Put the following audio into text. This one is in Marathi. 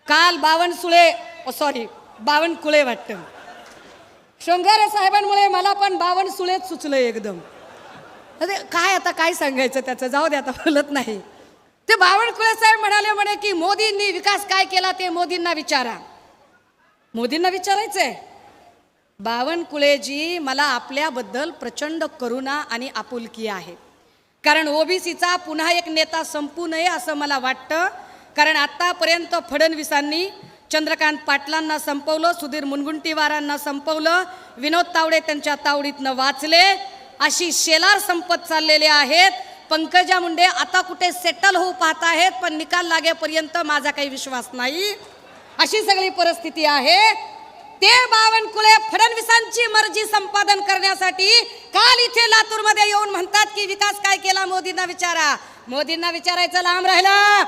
काल बावनकुळे वाटतं शृंगारे साहेबांमुळे मला पण बावनसुळेच सुचलं एकदम. अरे काय आता काय सांगायचं त्याचं, जाऊ दे आता बोलत नाही. ते बावनकुळे साहेब म्हणे की मोदींनी विकास काय केला ते मोदींना विचारा. मोदींना विचारायचंय. बावनकुळेजी, मला आपल्याबद्दल प्रचंड करुणा आणि आपुलकी आहे, कारण ओबीसीचा पुन्हा एक नेता संपू नये असं मला वाटतं. कारण आतापर्यंत फडणवीसांनी चंद्रकांत पाटलांना संपवलं, सुधीर मुनगंटीवारांना संपवलं, विनोद तावडे त्यांच्या तावडीतनं वाचले, अशी शेलार संपत चाललेले आहेत. पंकजा मुंडे आता कुठे सेटल होऊ पाहत आहेत, पण निकाल लागेपर्यंत माझा काही विश्वास नाही, अशी सगळी परिस्थिती आहे. ते बावनकुळे फडणवीसांची मर्जी संपादन करण्यासाठी काल इथे लातूरमध्ये येऊन म्हणतात की विकास काय केला मोदींना विचारा. मोदींना विचारायचं लांब राहिलं.